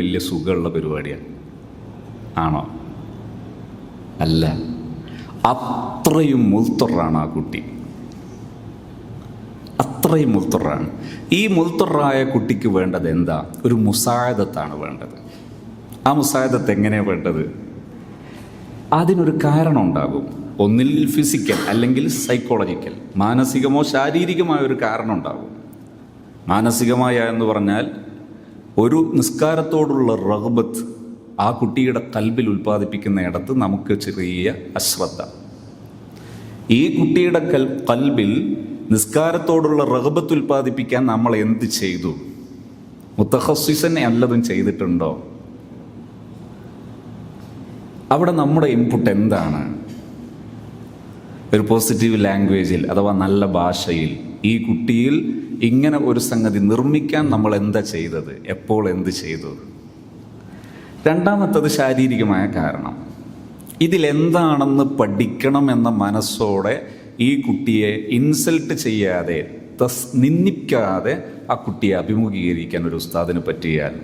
വലിയ സുഖമുള്ള പരിപാടിയാണ്. ആണോ? അല്ല. അത്രയും മുൽത്തറാണ് ആ കുട്ടി, അത്രയും മുൽത്തറാണ്. ഈ മുൽത്തറായ കുട്ടിക്ക് വേണ്ടത് എന്താ? ഒരു മുസായദത്താണ് വേണ്ടത്. ആ മുസായദത്ത് എങ്ങനെയാണ് വേണ്ടത്? അതിനൊരു കാരണം ഉണ്ടാകും. ഒന്നിൽ ഫിസിക്കൽ അല്ലെങ്കിൽ സൈക്കോളജിക്കൽ, മാനസികമോ ശാരീരികമായ ഒരു കാരണം ഉണ്ടാകും. മാനസികമായ എന്ന് പറഞ്ഞാൽ ഒരു നിസ്കാരത്തോടുള്ള റഗ്ബത്ത് ആ കുട്ടിയുടെ കൽബിൽ ഉൽപ്പാദിപ്പിക്കുന്നിടത്ത് നമുക്ക് ചെറിയ അശ്രദ്ധ. ഈ കുട്ടിയുടെ കൽബിൽ നിസ്കാരത്തോടുള്ള റഗ്ബത്ത് ഉൽപ്പാദിപ്പിക്കാൻ നമ്മൾ എന്ത് ചെയ്തു? മുത്തഖസ്സിസനെ വല്ലതും ചെയ്തിട്ടുണ്ടോ? അവിടെ നമ്മുടെ ഇൻപുട്ട് എന്താണ്? ഒരു പോസിറ്റീവ് ലാംഗ്വേജിൽ അഥവാ നല്ല ഭാഷയിൽ ഈ കുട്ടിയിൽ ഇങ്ങനെ ഒരു സംഗതി നിർമ്മിക്കാൻ നമ്മൾ എന്താ ചെയ്തത്? എപ്പോൾ എന്ത് ചെയ്തു? രണ്ടാമത്തത് ശാരീരികമായ കാരണം. ഇതിലെന്താണെന്ന് പഠിക്കണം എന്ന മനസ്സോടെ ഈ കുട്ടിയെ ഇൻസൾട്ട് ചെയ്യാതെ, നിന്ദിക്കാതെ ആ കുട്ടിയെ അഭിമുഖീകരിക്കാൻ ഒരു ഉസ്താദിന് പറ്റിയാൽ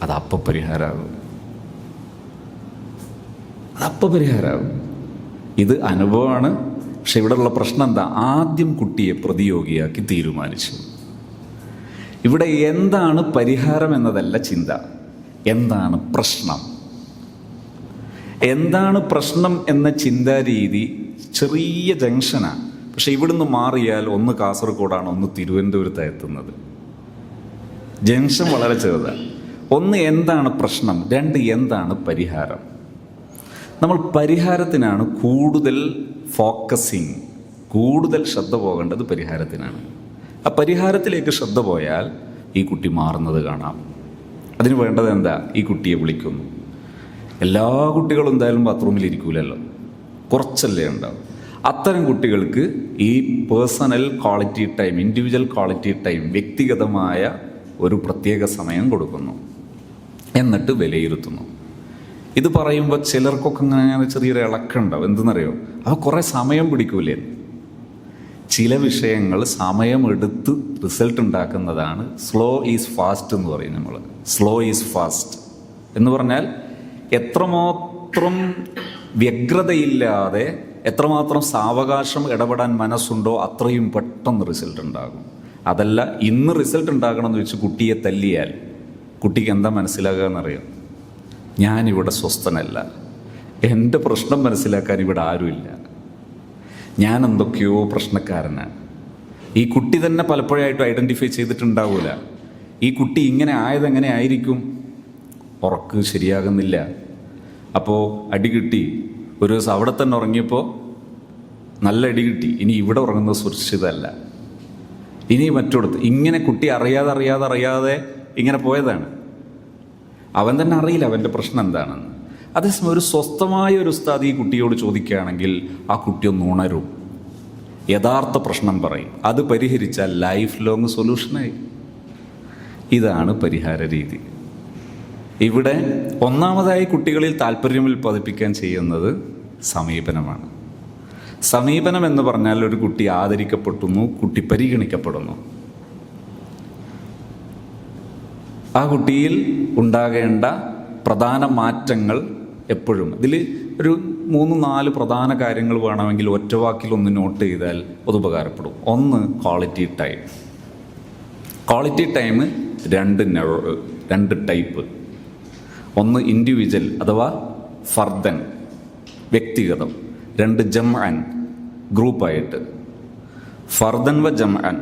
അത് അപ്പം പരിഹാരമാകും. ഇത് അനുഭവമാണ്. പക്ഷെ ഇവിടെയുള്ള പ്രശ്നം എന്താ? ആദ്യം കുട്ടിയെ പ്രതിയോഗിയാക്കി തീരുമാനിച്ചു. ഇവിടെ എന്താണ് പരിഹാരം എന്നതല്ല ചിന്ത, എന്താണ് പ്രശ്നം, എന്താണ് പ്രശ്നം എന്ന ചിന്താരീതി ചെറിയ ജംഗ്ഷനാണ്. പക്ഷെ ഇവിടുന്ന് മാറിയാൽ ഒന്ന് കാസർഗോഡാണ്, ഒന്ന് തിരുവനന്തപുരത്താണ് എത്തുന്നത്. ജംഗ്ഷൻ വളരെ ചെറുതാണ്. ഒന്ന്, എന്താണ് പ്രശ്നം? രണ്ട്, എന്താണ് പരിഹാരം? നമ്മൾ പരിഹാരത്തിനാണ് കൂടുതൽ ഫോക്കസിങ്, കൂടുതൽ ശ്രദ്ധ പോകേണ്ടത് പരിഹാരത്തിനാണ്. ആ പരിഹാരത്തിലേക്ക് ശ്രദ്ധ പോയാൽ ഈ കുട്ടി മാറുന്നത് കാണാം. അതിന് വേണ്ടത് എന്താ? ഈ കുട്ടിയെ വിളിക്കുന്നു. എല്ലാ കുട്ടികളും എന്തായാലും ബാത്റൂമിൽ ഇരിക്കൂലല്ലോ, കുറച്ചല്ലേ ഉണ്ടാവും. അത്തരം കുട്ടികൾക്ക് ഈ personal quality time, individual quality time, വ്യക്തിഗതമായ ഒരു പ്രത്യേക സമയം കൊടുക്കുന്നു. എന്നിട്ട് വിലയിരുത്തുന്നു. ഇത് പറയുമ്പോൾ ചിലർക്കൊക്കെ അങ്ങനെ ചെറിയൊരു ഇളക്കുണ്ടാവും. എന്തെന്നറിയോ? അവ കുറേ സമയം പിടിക്കൂലേ? ചില വിഷയങ്ങൾ സമയമെടുത്ത് റിസൾട്ട് ഉണ്ടാക്കുന്നതാണ്. സ്ലോ ഈസ് ഫാസ്റ്റ് എന്ന് പറയും നമ്മൾ. സ്ലോ ഈസ് ഫാസ്റ്റ് എന്ന് പറഞ്ഞാൽ എത്രമാത്രം വ്യഗ്രതയില്ലാതെ, എത്രമാത്രം സാവകാശം ഇടപെടാൻ മനസ്സുണ്ടോ അത്രയും പെട്ടെന്ന് റിസൾട്ട് ഉണ്ടാകും. അതല്ല, ഇന്ന് റിസൾട്ട് ഉണ്ടാകണമെന്ന് വെച്ച് കുട്ടിയെ തല്ലിയാൽ കുട്ടിക്ക് എന്താ മനസ്സിലാകുക എന്നറിയാം? ഞാനിവിടെ സ്വസ്ഥനല്ല, എൻ്റെ പ്രശ്നം മനസ്സിലാക്കാൻ ഇവിടെ ആരുമില്ല, ഞാൻ എന്തൊക്കെയോ പ്രശ്നക്കാരനാണ്. ഈ കുട്ടി തന്നെ പലപ്പോഴായിട്ടും ഐഡൻറ്റിഫൈ ചെയ്തിട്ടുണ്ടാവില്ല. ഈ കുട്ടി ഇങ്ങനെ ആയതെങ്ങനെ ആയിരിക്കും? ഉറക്ക് ശരിയാകുന്നില്ല, അപ്പോൾ അടി കിട്ടി. ഒരു ദിവസം അവിടെ തന്നെ ഉറങ്ങിയപ്പോൾ നല്ല അടി കിട്ടി. ഇനി ഇവിടെ ഉറങ്ങുന്നത് സുരക്ഷിതമല്ല, ഇനി മറ്റൊടുത്ത്. ഇങ്ങനെ കുട്ടി അറിയാതെ ഇങ്ങനെ പോയതാണ്. അവൻ തന്നെ അറിയില്ല അവൻ്റെ പ്രശ്നം എന്താണെന്ന്. അതേസമയം ഒരു സ്വസ്ഥമായ ഒരു ഉസ്താദ് ഈ കുട്ടിയോട് ചോദിക്കുകയാണെങ്കിൽ ആ കുട്ടി ഒന്ന് ഉണരും, യഥാർത്ഥ പ്രശ്നം പറയും. അത് പരിഹരിച്ചാൽ ലൈഫ് ലോങ് സൊല്യൂഷനായി. ഇതാണ് പരിഹാര രീതി. ഇവിടെ ഒന്നാമതായി കുട്ടികളിൽ താല്പര്യം ഉൽപ്പാദിപ്പിക്കാൻ ചെയ്യുന്നത് സമീപനമാണ്. സമീപനം എന്ന് പറഞ്ഞാൽ ഒരു കുട്ടി ആദരിക്കപ്പെടുന്നു, കുട്ടി പരിഗണിക്കപ്പെടുന്നു. ആ കുട്ടിയിൽ ഉണ്ടാകേണ്ട പ്രധാന മാറ്റങ്ങൾ എപ്പോഴും ഇതിൽ ഒരു 3-4 പ്രധാന കാര്യങ്ങൾ വേണമെങ്കിൽ ഒറ്റ വാക്കിൽ ഒന്ന് നോട്ട് ചെയ്താൽ അത് ഉപകാരപ്പെടും. ഒന്ന്, ക്വാളിറ്റി ടൈം. ക്വാളിറ്റി ടൈം രണ്ട് ടൈപ്പ്. ഒന്ന് ഇൻഡിവിജ്വൽ അഥവാ ഫർദൻ, വ്യക്തിഗതം. രണ്ട്, ജംഅൻ, ഗ്രൂപ്പായിട്ട്. ഫർദൻ വ ജംഅൻ.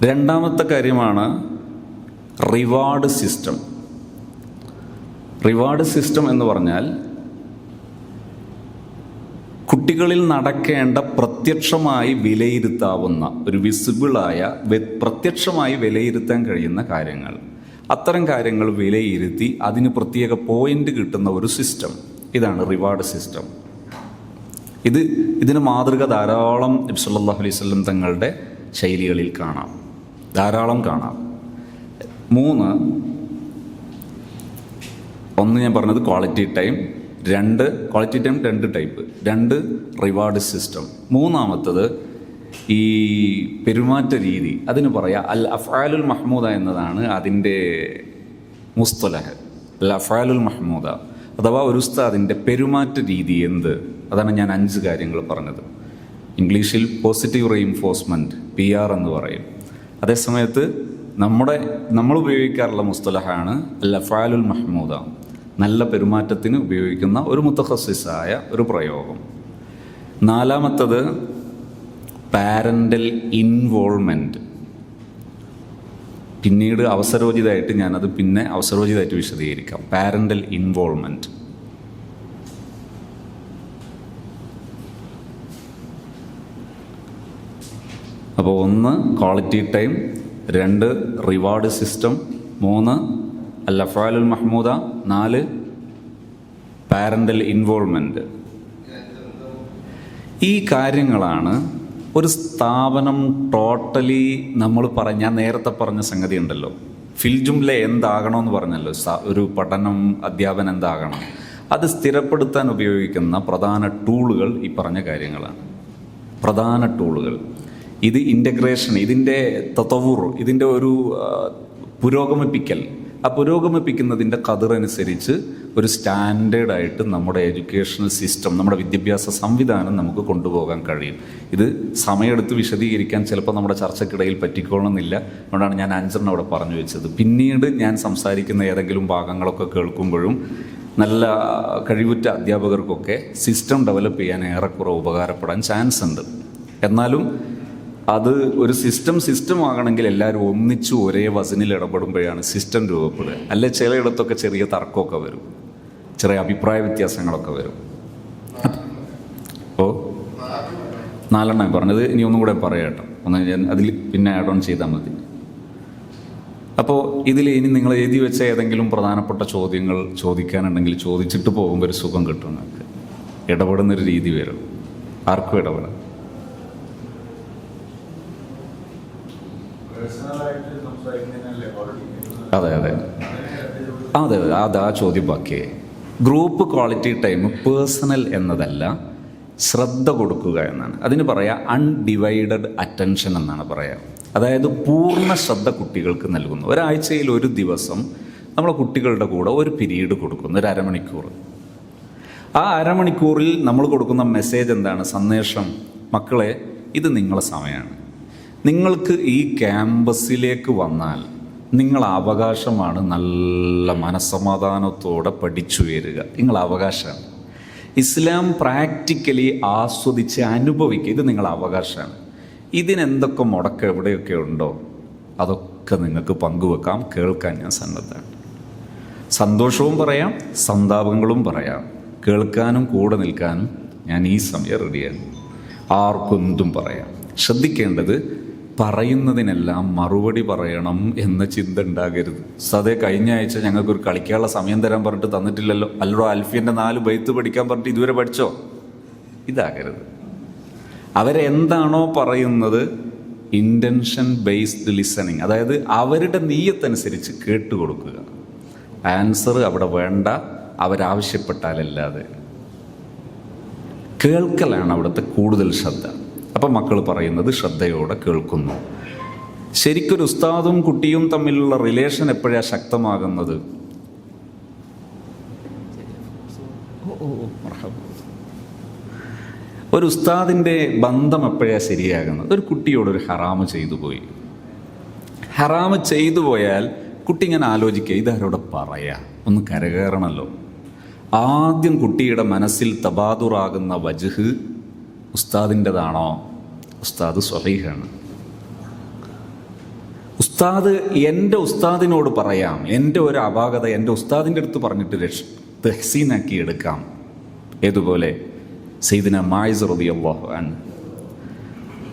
രണ്ടാമത്തെ കാര്യമാണ് റിവാർഡ് സിസ്റ്റം. റിവാർഡ് സിസ്റ്റം എന്ന് പറഞ്ഞാൽ കുട്ടികളിൽ നടക്കേണ്ട പ്രത്യക്ഷമായി വിലയിരുത്താവുന്ന, ഒരു വിസിബിളായ പ്രത്യക്ഷമായി വിലയിരുത്താൻ കഴിയുന്ന കാര്യങ്ങൾ, അത്തരം കാര്യങ്ങൾ വിലയിരുത്തി അതിന് പ്രത്യേക പോയിന്റ് കിട്ടുന്ന ഒരു സിസ്റ്റം. ഇതാണ് റിവാർഡ് സിസ്റ്റം. ഇതിന് മാതൃക ധാരാളം നബി സല്ലല്ലാഹു അലൈഹി വസല്ലം തങ്ങളുടെ ശൈലികളിൽ കാണാം, ധാരാളം കാണാം. 3, ഒന്ന് ഞാൻ പറഞ്ഞത് quality time. Quality time 2 type. 2 reward system. മൂന്നാമത്തത് ഈ പെരുമാറ്റ രീതി. അതിന് പറയാം അൽ അഫ്ആലുൽ മഹ്മൂദ എന്നതാണ് അതിൻ്റെ മുസ്തലഹ് അഫ്ആലുൽ മഹ്മൂദ അഥവാ ഒരു ഉസ്താദിൻ്റെ പെരുമാറ്റ രീതി എന്ത്, അതാണ് ഞാൻ 5 കാര്യങ്ങൾ പറഞ്ഞത്. ഇംഗ്ലീഷിൽ പോസിറ്റീവ് റീഇൻഫോഴ്സ്മെൻറ്റ് PR എന്ന് പറയും. അതേസമയത്ത് നമ്മൾ ഉപയോഗിക്കാറുള്ള മുസ്തലഹാണ് അഫ്ആലുൽ മഹ്മൂദ, നല്ല പെരുമാറ്റത്തിന് ഉപയോഗിക്കുന്ന ഒരു മുത്തഖസ്സിസായ ഒരു പ്രയോഗം. 4-മത്തത് പാരൻ്റൽ ഇൻവോൾവ്മെൻറ്റ്. പിന്നീട് അവസരോചിതമായിട്ട് വിശദീകരിക്കാം. Parental involvement. അപ്പോൾ 1 quality time, 2 reward system, 3 അഫ്ആലുൽ Mahmuda, 4 parental involvement. ഈ കാര്യങ്ങളാണ് ഒരു സ്ഥാപനം ടോട്ടലി ഞാൻ നേരത്തെ പറഞ്ഞ സംഗതി ഉണ്ടല്ലോ, ഫിൽജുംല എന്താകണമെന്ന് പറഞ്ഞല്ലോ, ഒരു പഠനം അധ്യാപനം എന്താകണം, അത് സ്ഥിരപ്പെടുത്താൻ ഉപയോഗിക്കുന്ന പ്രധാന ടൂളുകൾ ഈ പറഞ്ഞ കാര്യങ്ങളാണ്. പ്രധാന ടൂളുകൾ ഇത് ഇൻ്റഗ്രേഷൻ, ഇതിൻ്റെ തതവ്വുർ, ഇതിൻ്റെ ഒരു പുരോഗമിപ്പിക്കൽ. ആ പുരോഗമിപ്പിക്കുന്നതിൻ്റെ ഖദറനുസരിച്ച് ഒരു സ്റ്റാൻഡേർഡായിട്ട് നമ്മുടെ എഡ്യൂക്കേഷണൽ സിസ്റ്റം, നമ്മുടെ വിദ്യാഭ്യാസ സംവിധാനം നമുക്ക് കൊണ്ടുപോകാൻ കഴിയും. ഇത് സമയമെടുത്ത് വിശദീകരിക്കാൻ ചിലപ്പോൾ നമ്മുടെ ചർച്ചയ്ക്കിടയിൽ പറ്റിക്കോളണമെന്നില്ല. അതുകൊണ്ടാണ് ഞാൻ 5 അവിടെ പറഞ്ഞു വെച്ചത്. പിന്നീട് ഞാൻ സംസാരിക്കുന്ന ഏതെങ്കിലും ഭാഗങ്ങളൊക്കെ കേൾക്കുമ്പോഴും നല്ല കഴിവുറ്റ അധ്യാപകർക്കൊക്കെ സിസ്റ്റം ഡെവലപ്പ് ചെയ്യാൻ ഏറെക്കുറെ ഉപകാരപ്പെടാൻ ചാൻസ് ഉണ്ട്. എന്നാലും അത് ഒരു സിസ്റ്റം ആകണമെങ്കിൽ എല്ലാവരും ഒന്നിച്ച് ഒരേ വസനിൽ ഇടപെടുമ്പോഴാണ് സിസ്റ്റം രൂപപ്പെടുക. അല്ലെ ചിലയിടത്തൊക്കെ ചെറിയ തർക്കമൊക്കെ വരും, ചെറിയ അഭിപ്രായ വ്യത്യാസങ്ങളൊക്കെ വരും. അപ്പോൾ 4 പറഞ്ഞത്, ഇനി ഒന്നും കൂടെ പറയാട്ടോ, ഞാൻ അതിൽ പിന്നെ ആഡ് ഓൺ ചെയ്താൽ മതി. അപ്പോൾ ഇതിൽ ഇനി നിങ്ങൾ എഴുതി വെച്ച ഏതെങ്കിലും പ്രധാനപ്പെട്ട ചോദ്യങ്ങൾ ചോദിക്കാനുണ്ടെങ്കിൽ ചോദിച്ചിട്ട് പോകുമ്പോൾ ഒരു സുഖം കിട്ടും. നിങ്ങൾക്ക് ഇടപെടുന്നൊരു രീതി വരും, ആർക്കും ഇടപെടാം. അതെ, അതാ ചോദ്യം. ബാക്കി ഗ്രൂപ്പ് ക്വാളിറ്റി ടൈം പേഴ്സണൽ എന്നതല്ല, ശ്രദ്ധ കൊടുക്കുക എന്നാണ്. അതിന് പറയാം അൺഡിവൈഡഡ് അറ്റൻഷൻ എന്നാണ് പറയാം. അതായത് പൂർണ്ണ ശ്രദ്ധ കുട്ടികൾക്ക് നൽകുന്നു. ഒരാഴ്ചയിൽ ഒരു ദിവസം നമ്മളെ കുട്ടികളുടെ കൂടെ ഒരു പീരീഡ് കൊടുക്കുന്നു, ഒരു അരമണിക്കൂർ. ആ അരമണിക്കൂറിൽ നമ്മൾ കൊടുക്കുന്ന മെസ്സേജ് എന്താണ്? സന്ദേശം, മക്കളെ ഇത് നിങ്ങളെ സമയമാണ്. നിങ്ങൾക്ക് ഈ ക്യാമ്പസിലേക്ക് വന്നാൽ നിങ്ങളെ അവകാശമാണ് നല്ല മനസ്സമാധാനത്തോടെ പഠിച്ചുയരുക. നിങ്ങളെ അവകാശമാണ്. ഇസ്ലാം പ്രാക്ടിക്കലി ആസ്വദിച്ച് അനുഭവിക്കുക. ഇത് നിങ്ങളെ അവകാശമാണ്. ഇതിനെന്തൊക്കെ മുടക്കം എവിടെയൊക്കെ ഉണ്ടോ അതൊക്കെ നിങ്ങൾക്ക് പങ്കുവെക്കാം. കേൾക്കാൻ ഞാൻ സന്നദ്ധമാണ്. സന്തോഷവും പറയാം, സന്താപങ്ങളും പറയാം. കേൾക്കാനും കൂടെ നിൽക്കാനും ഞാൻ ഈ സമയം റെഡിയാണ്. ആർക്കെന്തും പറയാം. ശ്രദ്ധിക്കേണ്ടത്, പറയുന്നതിനെല്ലാം മറുപടി പറയണം എന്ന ചിന്ത ഉണ്ടാകരുത്. സതേ കഴിഞ്ഞ ആഴ്ച ഞങ്ങൾക്കൊരു കളിക്കാനുള്ള സമയം തരാൻ പറഞ്ഞിട്ട് തന്നിട്ടില്ലല്ലോ. അല്ലടോ അൽഫിയൻ്റെ 4 ബൈത്ത് പഠിക്കാൻ പറഞ്ഞിട്ട് ഇതുവരെ പഠിച്ചോ? ഇതാകരുത്. അവരെന്താണോ പറയുന്നത് ഇൻറ്റൻഷൻ ബേസ്ഡ് ലിസണിങ്, അതായത് അവരുടെ നീയത്തനുസരിച്ച് കേട്ടുകൊടുക്കുക. ആൻസർ അവിടെ വേണ്ട, അവരാവശ്യപ്പെട്ടാലല്ലാതെ. കേൾക്കലാണ് അവിടുത്തെ കൂടുതൽ ശ്രദ്ധ. അപ്പം മക്കൾ പറയുന്നത് ശ്രദ്ധയോടെ കേൾക്കുന്നു. ശരിക്കൊരു ഉസ്താദും കുട്ടിയും തമ്മിലുള്ള റിലേഷൻ എപ്പോഴാണ് ശക്തമാകുന്നത്? ഒരു ഉസ്താദിൻ്റെ ബന്ധം എപ്പോഴാണ് ശരിയാകുന്നത്? ഒരു കുട്ടിയോടൊരു ഹറാമ് ചെയ്തു പോയി. ഹറാമ് ചെയ്തു പോയാൽ കുട്ടി ഇങ്ങനെ ആലോചിക്കുക, ഇതാരോടെ പറയാ, ഒന്ന് കരകയറണമല്ലോ. ആദ്യം കുട്ടിയുടെ മനസ്സിൽ തബാദുറാകുന്ന വജ്ഹ് ഉസ്താദിൻ്റെതാണോ? ഉസ്താദ് സ്വഹീഹാണ്. ഉസ്താദ് എൻ്റെ ഉസ്താദിനോട് പറയാം, എൻ്റെ ഒരു അപാകത എൻ്റെ ഉസ്താദിൻ്റെ അടുത്ത് പറഞ്ഞിട്ട് തഹ്സീനാക്കി എടുക്കാം. ഏതുപോലെ സയ്യിദുനാ മാഇസ് റളിയല്ലാഹു അൻഹു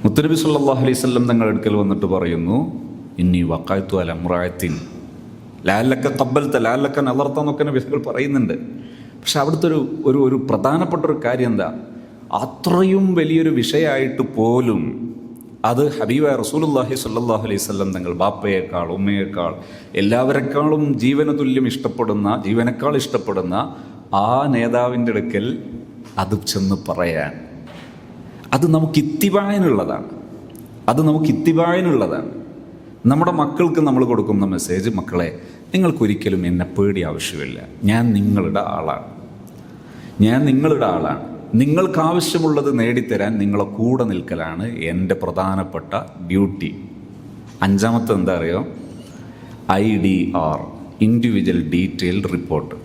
മുത്തുനബി സല്ലല്ലാഹു അലൈഹി വസല്ലം തങ്ങളുടെ അടുക്കൽ വന്നിട്ട് പറയുന്നു, ഇന്നി വഖഅതു അല ഇംറഅത്തിൻ ലഅല്ലക ഖബ്ബൽത ലഅല്ലക നളർത എന്നൊക്കെ നബികൾ പറയുന്നുണ്ട്. പക്ഷെ അവിടുത്തെ ഒരു പ്രധാനപ്പെട്ട ഒരു കാര്യം എന്താ? അത്രയും വലിയൊരു വിഷയമായിട്ട് പോലും അത് ഹബീബായ റസൂലുള്ളാഹി സ്വല്ലല്ലാഹു അലൈഹി വസല്ലം തങ്ങൾ ബാപ്പയേക്കാൾ ഉമ്മയേക്കാൾ എല്ലാവരെക്കാളും ജീവനേക്കാൾ ഇഷ്ടപ്പെടുന്ന ആ നേതാവിൻ്റെ അടുക്കൽ അത് ചെന്ന് പറയാൻ, അത് നമുക്ക് ഇത്തിബായനുള്ളതാണ്. നമ്മുടെ മക്കൾക്ക് നമ്മൾ കൊടുക്കുന്ന മെസ്സേജ്, മക്കളെ നിങ്ങൾക്കൊരിക്കലും എന്നെ പേടി ആവശ്യമില്ല, ഞാൻ നിങ്ങളുടെ ആളാണ്, നിങ്ങൾക്ക് ആവശ്യമുള്ളത് നേടിത്തരാൻ നിങ്ങളെ കൂടെ നിൽക്കലാണ് എൻ്റെ പ്രധാനപ്പെട്ട ഡ്യൂട്ടി. 5-മത്തെ എന്താ അറിയോ? IDR, individual detailed report.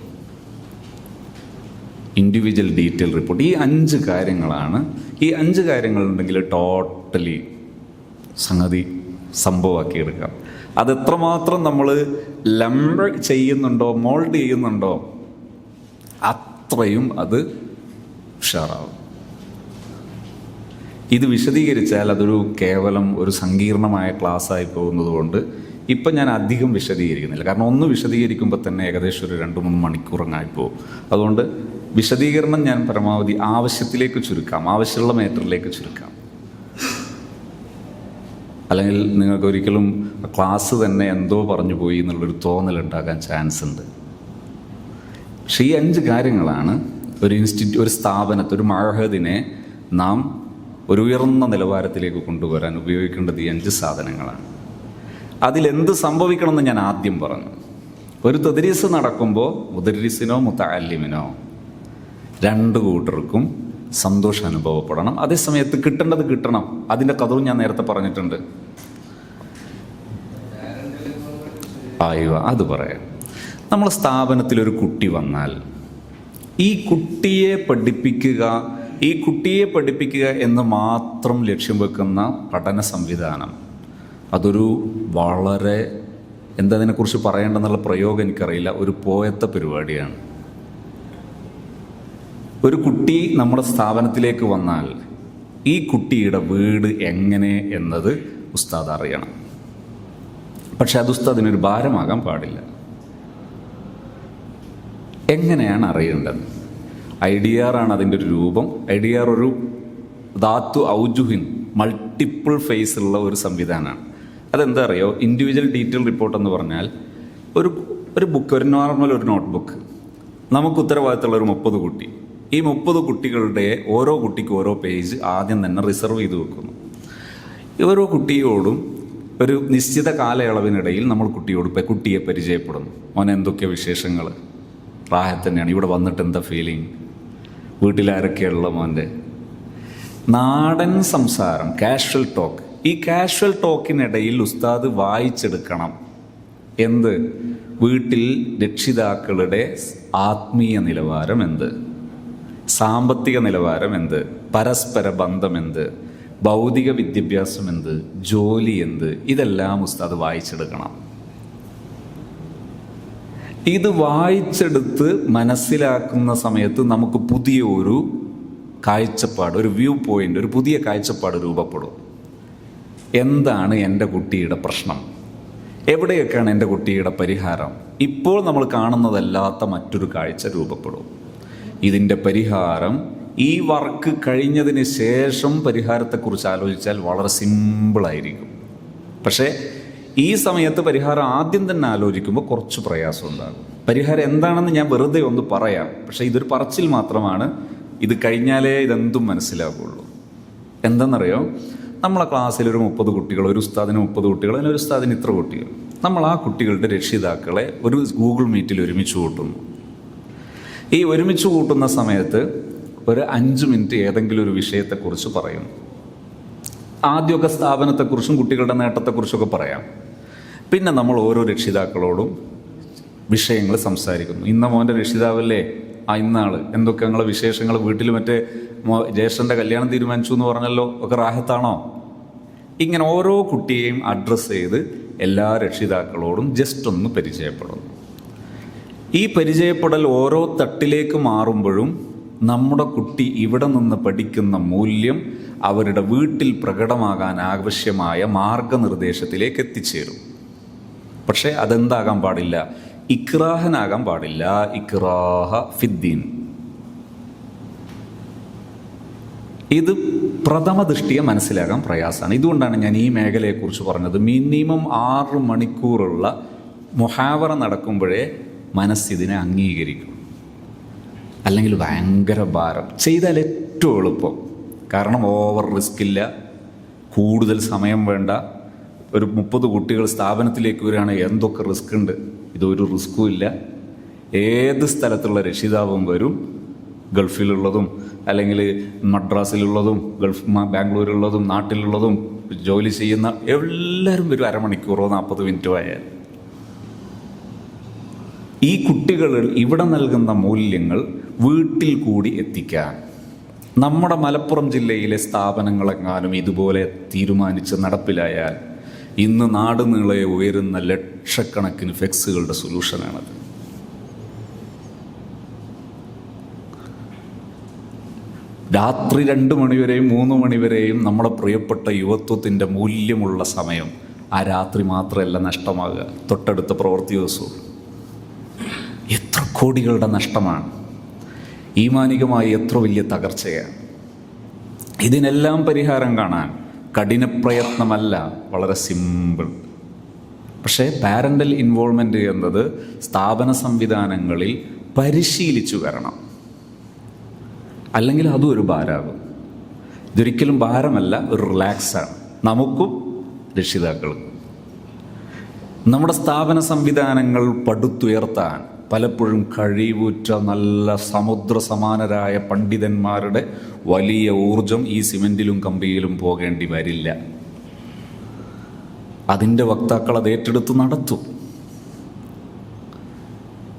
ഈ 5 കാര്യങ്ങളാണ്. ഈ 5 കാര്യങ്ങളുണ്ടെങ്കിൽ ടോട്ടലി സംഗതി സംഭവമാക്കിയെടുക്കാം. അതെത്രമാത്രം നമ്മൾ മോൾഡ് ചെയ്യുന്നുണ്ടോ അത്രയും അത് ഉഷാറാവും. ഇത് വിശദീകരിച്ചാൽ അതൊരു കേവലം ഒരു സങ്കീർണമായ ക്ലാസ്സായി പോകുന്നത് കൊണ്ട് ഇപ്പം ഞാൻ അധികം വിശദീകരിക്കുന്നില്ല. കാരണം ഒന്ന് വിശദീകരിക്കുമ്പോൾ തന്നെ ഏകദേശം ഒരു 2-3 മണിക്കൂറങ്ങായി പോകും. അതുകൊണ്ട് വിശദീകരണം ഞാൻ പരമാവധി ആവശ്യത്തിലേക്ക് ചുരുക്കാം, ആവശ്യമുള്ള മേറ്ററിലേക്ക് ചുരുക്കാം. അല്ലെങ്കിൽ നിങ്ങൾക്ക് ഒരിക്കലും ക്ലാസ് തന്നെ എന്തോ പറഞ്ഞു പോയി എന്നുള്ളൊരു തോന്നലുണ്ടാകാൻ ചാൻസ് ഉണ്ട്. പക്ഷേ ഈ 5 കാര്യങ്ങളാണ് ഒരു സ്ഥാപനത്തെ, ഒരു മഅഹദിനെ നാം ഒരു ഉയർന്ന നിലവാരത്തിലേക്ക് കൊണ്ടുവരാൻ ഉപയോഗിക്കേണ്ടത് ഈ 5 സാധനങ്ങളാണ്. അതിലെന്ത് സംഭവിക്കണമെന്ന് ഞാൻ ആദ്യം പറഞ്ഞു. ഒരു തദ്രീസ് നടക്കുമ്പോൾ മുദരിസിനോ മുതഅല്ലിമിനോ 2 കൂട്ടർക്കും സന്തോഷം അനുഭവപ്പെടണം. അതേസമയത്ത് കിട്ടേണ്ടത് കിട്ടണം. അതിൻ്റെ കഥവും ഞാൻ നേരത്തെ പറഞ്ഞിട്ടുണ്ട്. അത് പറയാം. നമ്മളെ സ്ഥാപനത്തിലൊരു കുട്ടി വന്നാൽ ഈ കുട്ടിയെ പഠിപ്പിക്കുക എന്ന് മാത്രം ലക്ഷ്യം വെക്കുന്ന പഠന സംവിധാനം, അതൊരു വളരെ എന്തതിനെക്കുറിച്ച് പറയേണ്ടെന്നുള്ള പ്രയോഗം എനിക്കറിയില്ല, ഒരു പോയത്തെ പരിപാടിയാണ്. ഒരു കുട്ടി നമ്മുടെ സ്ഥാപനത്തിലേക്ക് വന്നാൽ ഈ കുട്ടിയുടെ വീട് എങ്ങനെ എന്നത് ഉസ്താദ് അറിയണം. പക്ഷെ അത് ഉസ്താദിനൊരു ഭാരമാകാൻ പാടില്ല. എങ്ങനെയാണ് അറിയേണ്ടത്? IDR ആണ് അതിൻ്റെ ഒരു രൂപം. IDR ഒരു ധാത്തു ഔജുഹിൻ, മൾട്ടിപ്പിൾ ഫേസ് ഉള്ള ഒരു സംവിധാനമാണ്. അതെന്താ അറിയോ? ഇൻഡിവിജ്വൽ ഡീറ്റെയിൽ റിപ്പോർട്ട് എന്ന് പറഞ്ഞാൽ ഒരു ബുക്ക്, ഒരു നോർമൽ ഒരു നോട്ട് ബുക്ക്, നമുക്ക് ഉത്തരവാദിത്തമുള്ള ഒരു 30 കുട്ടി. ഈ 30 കുട്ടികളുടെ ഓരോ കുട്ടിക്കും ഓരോ പേജ് ആദ്യം തന്നെ റിസർവ് ചെയ്ത് വെക്കുന്നു. ഓരോ കുട്ടിയോടും ഒരു നിശ്ചിത കാലയളവിനിടയിൽ നമ്മൾ കുട്ടിയെ പരിചയപ്പെടുന്നു. മോനെ എന്തൊക്കെ വിശേഷങ്ങൾ, റാഹത്ത് തന്നെയാണ്, ഇവിടെ വന്നിട്ട് എന്താ ഫീലിംഗ്, വീട്ടിലാരൊക്കെയുള്ള മോൻ്റെ, നാടൻ സംസാരം, കാഷ്വൽ ടോക്ക്. ഈ കാഷ്വൽ ടോക്കിനിടയിൽ ഉസ്താദ് വായിച്ചെടുക്കണം എന്ത്? വീട്ടിൽ രക്ഷിതാക്കളുടെ ആത്മീയ നിലവാരം എന്ത്, സാമ്പത്തിക നിലവാരം എന്ത്, പരസ്പര ബന്ധം എന്ത്, ഭൗതിക വിദ്യാഭ്യാസം എന്ത്, ജോലി എന്ത്, ഇതെല്ലാം ഉസ്താദ് വായിച്ചെടുക്കണം. ഇത് വായിച്ചെടുത്ത് മനസ്സിലാക്കുന്ന സമയത്ത് നമുക്ക് പുതിയ ഒരു കാഴ്ചപ്പാട്, ഒരു വ്യൂ പോയിന്റ്, ഒരു പുതിയ കാഴ്ചപ്പാട് രൂപപ്പെടും. എന്താണ് എൻ്റെ കുട്ടിയുടെ പ്രശ്നം, എവിടെയൊക്കെയാണ് എൻ്റെ കുട്ടിയുടെ പരിഹാരം, ഇപ്പോൾ നമ്മൾ കാണുന്നതല്ലാത്ത മറ്റൊരു കാഴ്ച രൂപപ്പെടും. ഇതിൻ്റെ പരിഹാരം ഈ വർക്ക് കഴിഞ്ഞതിന് ശേഷം പരിഹാരത്തെക്കുറിച്ച് ആലോചിച്ചാൽ വളരെ സിമ്പിളായിരിക്കും. പക്ഷേ ഈ സമയത്ത് പരിഹാരം ആദ്യം തന്നെ ആലോചിക്കുമ്പോൾ കുറച്ച് പ്രയാസം ഉണ്ടാകും. പരിഹാരം എന്താണെന്ന് ഞാൻ വെറുതെ ഒന്ന് പറയാം, പക്ഷേ ഇതൊരു പറച്ചിൽ മാത്രമാണ്. ഇത് കഴിഞ്ഞാലേ ഇതെന്തും മനസ്സിലാകുള്ളൂ. എന്താണെന്നറിയോ? നമ്മളെ ക്ലാസ്സിൽ ഒരു 30 കുട്ടികൾ, ഒരു ഉസ്താദിന് 30 കുട്ടികൾ, അല്ലെങ്കിൽ ഒരു ഉസ്താദിന് ഇത്ര കുട്ടികൾ. നമ്മൾ ആ കുട്ടികളുടെ രക്ഷിതാക്കളെ ഒരു ഗൂഗിൾ മീറ്റിൽ ഒരുമിച്ച് കൂട്ടുന്നു. ഈ ഒരുമിച്ച് കൂട്ടുന്ന സമയത്ത് ഒരു 5 മിനിറ്റ് ഏതെങ്കിലും ഒരു വിഷയത്തെക്കുറിച്ച് പറയുന്നു. ആദ്യമൊക്കെ സ്ഥാപനത്തെക്കുറിച്ചും കുട്ടികളുടെ നേട്ടത്തെക്കുറിച്ചൊക്കെ പറയാം. പിന്നെ നമ്മൾ ഓരോ രക്ഷിതാക്കളോടും വിഷയങ്ങൾ സംസാരിക്കുന്നു. ഇന്ന മോൻ്റെ രക്ഷിതാവല്ലേ, ഇന്നാൾ എന്തൊക്കെ ഞങ്ങളെ വിശേഷങ്ങൾ, വീട്ടിൽ മറ്റേ ജ്യേഷ്ഠൻ്റെ കല്യാണം തീരുമാനിച്ചു എന്ന് പറഞ്ഞല്ലോ, ഒക്കെ റാഹത്താണോ? ഇങ്ങനെ ഓരോ കുട്ടിയെയും അഡ്രസ്സ് ചെയ്ത് എല്ലാ രക്ഷിതാക്കളോടും ജസ്റ്റ് ഒന്ന് പരിചയപ്പെടുന്നു. ഈ പരിചയപ്പെടൽ ഓരോ തട്ടിലേക്ക് മാറുമ്പോഴും നമ്മുടെ കുട്ടി ഇവിടെ നിന്ന് പഠിക്കുന്ന മൂല്യം അവരുടെ വീട്ടിൽ പ്രകടമാകാൻ ആവശ്യമായ മാർഗനിർദ്ദേശത്തിലേക്ക് എത്തിച്ചേരും. പക്ഷേ അതെന്താകാൻ പാടില്ല? ഇക്റാഹനാകാൻ പാടില്ല. ഇക്റാഹ ഫിദ്ദീൻ. ഇത് പ്രഥമ ദൃഷ്ടിയെ മനസ്സിലാക്കാൻ പ്രയാസമാണ്. ഇതുകൊണ്ടാണ് ഞാൻ ഈ മേഖലയെക്കുറിച്ച് പറഞ്ഞത്. മിനിമം 6 മണിക്കൂറുള്ള മുഹാവറ നടക്കുമ്പോഴേ മനസ്സിതിനെ അംഗീകരിക്കും. അല്ലെങ്കിൽ ഭയങ്കര ഭാരം. ചെയ്താൽ ഏറ്റവും എളുപ്പം. കാരണം ഓവർ റിസ്ക് ഇല്ല, കൂടുതൽ സമയം വേണ്ട, ഒരു 30 കുട്ടികൾ സ്ഥാപനത്തിലേക്ക് വരികയാണെങ്കിൽ എന്തൊക്കെ റിസ്ക് ഉണ്ട്. ഇതൊരു റിസ്ക്കും ഇല്ല. ഏത് സ്ഥലത്തുള്ള രക്ഷിതാവും വരും. ഗൾഫിലുള്ളതും അല്ലെങ്കിൽ മദ്രാസിലുള്ളതും ബാംഗ്ലൂരിലുള്ളതും നാട്ടിലുള്ളതും ജോലി ചെയ്യുന്ന എല്ലാവരും വരും. അരമണിക്കൂറോ 40 മിനിറ്റോ ആയാൽ. ഈ കുട്ടികൾ ഇവിടെ നൽകുന്ന മൂല്യങ്ങൾ വീട്ടിൽ കൂടി എത്തിക്കാൻ നമ്മുടെ മലപ്പുറം ജില്ലയിലെ സ്ഥാപനങ്ങളെങ്ങാനും ഇതുപോലെ തീരുമാനിച്ച് നടപ്പിലായാൽ ഇന്ന് നാട് നീളെ ഉയരുന്ന ലക്ഷക്കണക്കിന് ഫ്ലെക്സുകളുടെ സൊല്യൂഷനാണത്. രാത്രി 2 മണിവരെയും 3 മണിവരെയും നമ്മുടെ പ്രിയപ്പെട്ട യുവത്വത്തിൻ്റെ മൂല്യമുള്ള സമയം ആ രാത്രി മാത്രമല്ല നഷ്ടമാകുക, തൊട്ടടുത്ത പ്രവൃത്തി ദിവസവും എത്ര കോടികളുടെ നഷ്ടമാണ്. ഈമാനികമായി എത്ര വലിയ തകർച്ചയാണ്. ഇതിനെല്ലാം പരിഹാരം കാണാൻ കഠിന പ്രയത്നമല്ല, വളരെ സിമ്പിൾ. പക്ഷേ പാരൻ്റൽ ഇൻവോൾവ്മെൻറ്റ് എന്നത് സ്ഥാപന സംവിധാനങ്ങളിൽ പരിശീലിച്ചു വരണം. അല്ലെങ്കിൽ അതും ഒരു ഭാരമാകും. ഇതൊരിക്കലും ഭാരമല്ല, ഒരു റിലാക്സാണ് നമുക്കും രക്ഷിതാക്കൾക്കും. നമ്മുടെ സ്ഥാപന സംവിധാനങ്ങൾ പടുത്തുയർത്താൻ പലപ്പോഴും കഴിവുറ്റ നല്ല സമുദ്ര സമാനരായ പണ്ഡിതന്മാരുടെ വലിയ ഊർജം ഈ സിമെൻറ്റിലും കമ്പിയിലും പോകേണ്ടി വരില്ല. അതിൻ്റെ വക്താക്കൾ അത് ഏറ്റെടുത്ത് നടത്തും.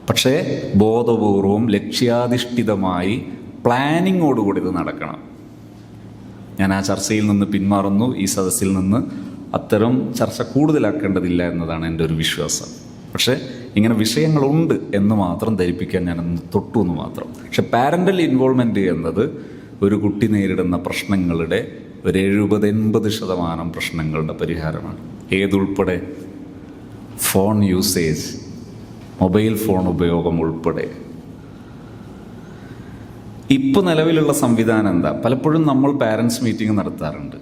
പക്ഷേ ബോധപൂർവം ലക്ഷ്യാധിഷ്ഠിതമായി പ്ലാനിങ്ങോടുകൂടി ഇത് നടക്കണം. ഞാൻ ആ ചർച്ചയിൽ നിന്ന് പിന്മാറുന്നു. ഈ സദസ്സിൽ നിന്ന് അത്തരം ചർച്ച കൂടുതലാക്കേണ്ടതില്ല എന്നതാണ് എൻ്റെ ഒരു വിശ്വാസം. പക്ഷേ ഇങ്ങനെ വിഷയങ്ങളുണ്ട് എന്ന് മാത്രം ധരിപ്പിക്കാൻ ഞാനൊന്ന് തൊട്ടു എന്ന് മാത്രം. പക്ഷെ പാരൻ്റൽ ഇൻവോൾവ്മെൻറ്റ് എന്നത് ഒരു കുട്ടി നേരിടുന്ന പ്രശ്നങ്ങളുടെ ഒരു 70-80% പ്രശ്നങ്ങളുടെ പരിഹാരമാണ്. ഏതുൾപ്പെടെ ഫോൺ യൂസേജ്, മൊബൈൽ ഫോൺ ഉപയോഗം ഉൾപ്പെടെ. ഇപ്പോൾ നിലവിലുള്ള സംവിധാനം എന്താ? പലപ്പോഴും നമ്മൾ പാരൻസ് മീറ്റിംഗ് നടത്താറുണ്ട്.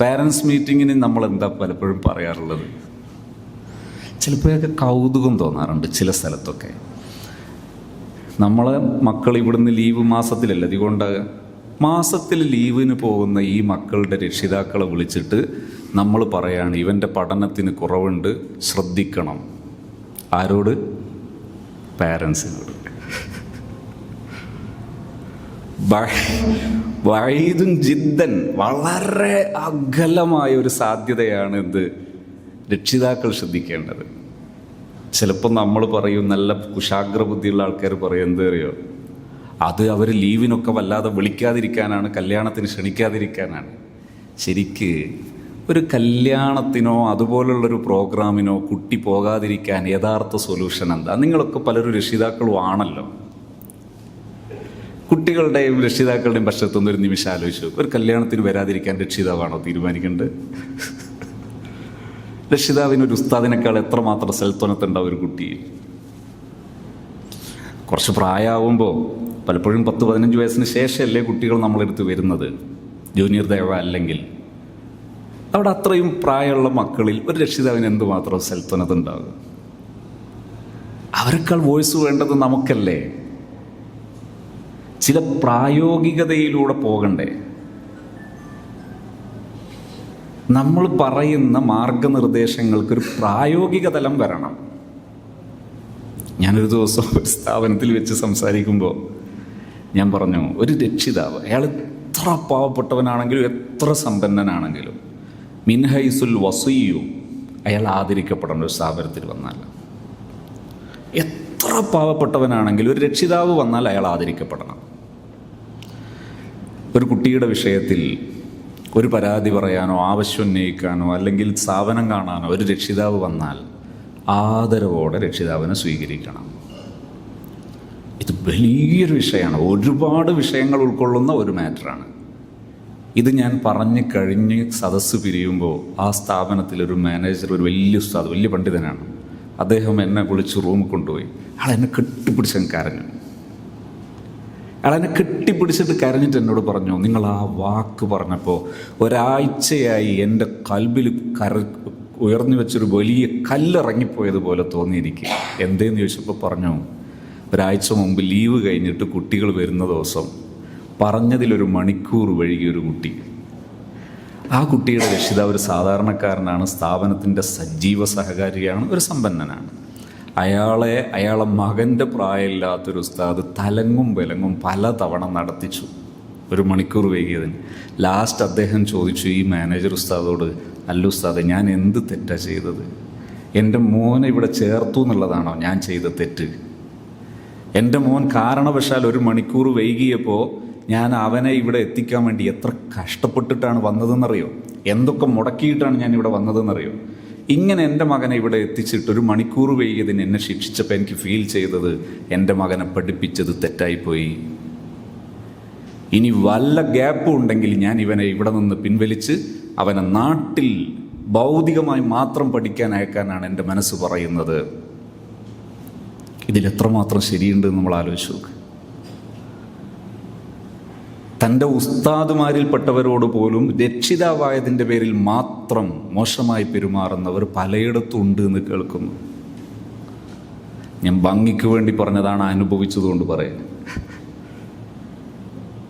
പാരൻസ് മീറ്റിങ്ങിന് നമ്മൾ എന്താ പലപ്പോഴും പറയാറുള്ളത്? ചിലപ്പോഴൊക്കെ കൗതുകം തോന്നാറുണ്ട്. ചില സ്ഥലത്തൊക്കെ നമ്മളെ മക്കൾ ഇവിടുന്ന് ലീവ് മാസത്തിലല്ല അതുകൊണ്ടാകുക, മാസത്തിൽ ലീവിന് പോകുന്ന ഈ മക്കളുടെ രക്ഷിതാക്കളെ വിളിച്ചിട്ട് നമ്മൾ പറയാണ് ഇവൻ്റെ പഠനത്തിന് കുറവുണ്ട്, ശ്രദ്ധിക്കണം. ആരോട്? പാരൻസിനോട്. വൈദും ജിദ്ദൻ, വളരെ അകലമായ ഒരു സാധ്യതയാണ് ഇത് രക്ഷിതാക്കൾ ശ്രദ്ധിക്കേണ്ടത്. ചിലപ്പോൾ നമ്മൾ പറയും, നല്ല കുശാഗ്ര ബുദ്ധിയുള്ള ആൾക്കാർ പറയും, എന്താ അറിയോ, അത് അവർ ലീവിനൊക്കെ വല്ലാതെ വിളിക്കാതിരിക്കാനാണ്, കല്യാണത്തിന് ക്ഷണിക്കാതിരിക്കാനാണ്. ശരിക്ക് ഒരു കല്യാണത്തിനോ അതുപോലുള്ളൊരു പ്രോഗ്രാമിനോ കുട്ടി പോകാതിരിക്കാൻ യഥാർത്ഥ സൊല്യൂഷൻ എന്താ? നിങ്ങളൊക്കെ പലരും രക്ഷിതാക്കളും ആണല്ലോ. കുട്ടികളുടെയും രക്ഷിതാക്കളുടെയും പക്ഷത്തുനിന്ന് ഒരു നിമിഷം ആലോചിച്ചു, ഒരു കല്യാണത്തിന് വരാതിരിക്കാൻ രക്ഷിതാവാണോ തീരുമാനിക്കേണ്ടത്? രക്ഷിതാവിനൊരു ഉസ്താദിനേക്കാൾ എത്രമാത്രം സെൽത്വനത്തുണ്ടാവും ഒരു കുട്ടിയിൽ. കുറച്ച് പ്രായമാവുമ്പോൾ പലപ്പോഴും 10-15 വയസ്സിന് ശേഷമല്ലേ കുട്ടികൾ നമ്മളെടുത്ത് വരുന്നത്, ജൂനിയർ ദേവ അല്ലെങ്കിൽ. അവിടെ അത്രയും പ്രായമുള്ള മക്കളിൽ ഒരു രക്ഷിതാവിന് എന്തുമാത്രം സെൽത്വനത്തുണ്ടാകും? അവരെക്കാൾ വോയിസ് വേണ്ടത് നമുക്കല്ലേ? ചില പ്രായോഗികതയിലൂടെ പോകണ്ടേ? നമ്മൾ പറയുന്ന മാർഗനിർദ്ദേശങ്ങൾക്കൊരു പ്രായോഗിക തലം വരണം. ഞാനൊരു ദിവസം ഒരു സ്ഥാപനത്തിൽ വെച്ച് സംസാരിക്കുമ്പോൾ ഞാൻ പറഞ്ഞു, ഒരു രക്ഷിതാവ്, അയാൾ എത്ര പാവപ്പെട്ടവനാണെങ്കിലും എത്ര സമ്പന്നനാണെങ്കിലും മിൻഹൈസുൽ വസിയു, അയാൾ ആദരിക്കപ്പെടേണ്ട ഒരു സ്ഥാപനത്തിൽ വന്നാൽ. എത്ര പാവപ്പെട്ടവനാണെങ്കിലും ഒരു രക്ഷിതാവ് വന്നാൽ അയാൾ ആദരിക്കപ്പെടണം. ഒരു കുട്ടിയുടെ വിഷയത്തിൽ ഒരു പരാതി പറയാനോ ആവശ്യം ഉന്നയിക്കാനോ അല്ലെങ്കിൽ സ്ഥാപനം കാണാനോ ഒരു രക്ഷിതാവ് വന്നാൽ ആദരവോടെ രക്ഷിതാവിനെ സ്വീകരിക്കണം. ഇത് വലിയൊരു വിഷയമാണ്, ഒരുപാട് വിഷയങ്ങൾ ഉൾക്കൊള്ളുന്ന ഒരു മാറ്ററാണ് ഇത്. ഞാൻ പറഞ്ഞു കഴിഞ്ഞ് സദസ്സ് പിരിയുമ്പോൾ ആ സ്ഥാപനത്തിലൊരു മാനേജർ, ഒരു വലിയ ഉസ്താദ്, വലിയ പണ്ഡിതനാണ്. അദ്ദേഹം എന്നെ വിളിച്ച് റൂമിൽ കൊണ്ടുപോയി. അയാളെന്നെ കെട്ടിപ്പിടിച്ച് കരഞ്ഞു. അയാളെന്നെ കെട്ടിപ്പിടിച്ചിട്ട് കരഞ്ഞിട്ട് എന്നോട് പറഞ്ഞു, നിങ്ങൾ ആ വാക്ക് പറഞ്ഞപ്പോൾ ഒരാഴ്ചയായി എൻ്റെ കൽബിൽ ഉയർന്നു വെച്ചൊരു വലിയ കല്ലിറങ്ങിപ്പോയതുപോലെ തോന്നിയിരിക്കുക. എന്തേന്ന് ചോദിച്ചപ്പോൾ പറഞ്ഞു, ഒരാഴ്ച മുമ്പ് ലീവ് കഴിഞ്ഞിട്ട് കുട്ടികൾ വരുന്ന ദിവസം പറഞ്ഞതിലൊരു മണിക്കൂർ വൈകിയൊരു കുട്ടി. ആ കുട്ടിയുടെ രക്ഷിതാവ് ഒരു സാധാരണക്കാരനാണ്, സ്ഥാപനത്തിൻ്റെ സജീവ സഹകാരിയാണ്, ഒരു സമ്പന്നനാണ്. അയാളെ മകൻ്റെ പ്രായമില്ലാത്തൊരു ഉസ്താദ് തലങ്ങും വിലങ്ങും പല തവണ നടത്തിച്ചു, 1 മണിക്കൂർ വൈകിയതിന്. ലാസ്റ്റ് അദ്ദേഹം ചോദിച്ചു ഈ മാനേജർ ഉസ്താദോട്, അല്ല ഉസ്താദ്, ഞാൻ എന്ത് തെറ്റാണ് ചെയ്തത്? എൻ്റെ മോനെ ഇവിടെ ചേർത്തു എന്നുള്ളതാണോ ഞാൻ ചെയ്ത തെറ്റ്? എൻ്റെ മോൻ കാരണവശാൽ 1 മണിക്കൂർ വൈകിയപ്പോൾ ഞാൻ അവനെ ഇവിടെ എത്തിക്കാൻ വേണ്ടി എത്ര കഷ്ടപ്പെട്ടിട്ടാണ് വന്നതെന്നറിയോ? എന്തൊക്കെ മുടക്കിയിട്ടാണ് ഞാൻ ഇവിടെ വന്നതെന്നറിയോ? ഇങ്ങനെ എൻ്റെ മകനെ ഇവിടെ എത്തിച്ചിട്ട് 1 മണിക്കൂർ വൈകിയതിന് എന്നെ ശിക്ഷിച്ചപ്പോൾ എനിക്ക് ഫീൽ ചെയ്തത് എൻ്റെ മകനെ പഠിപ്പിച്ചത് തെറ്റായിപ്പോയി. ഇനി വല്ല ഗ്യാപ്പും ഉണ്ടെങ്കിൽ ഞാൻ ഇവനെ ഇവിടെ നിന്ന് പിൻവലിച്ച് അവനെ നാട്ടിൽ ഭൗതികമായി മാത്രം പഠിക്കാൻ അയക്കാനാണ് എൻ്റെ മനസ്സ് പറയുന്നത്. ഇതിലെത്രമാത്രം ശരിയുണ്ട് നമ്മൾ ആലോചിച്ച് നോക്ക്. തൻ്റെ ഉസ്താദുമാരിൽപ്പെട്ടവരോട് പോലും രക്ഷിതാവായതിൻ്റെ പേരിൽ മാത്രം മോശമായി പെരുമാറുന്നവർ പലയിടത്തും ഉണ്ട് എന്ന് കേൾക്കുന്നു. ഞാൻ ഭംഗിക്ക് വേണ്ടി പറഞ്ഞതാണ്, അനുഭവിച്ചതുകൊണ്ട് പറയാം.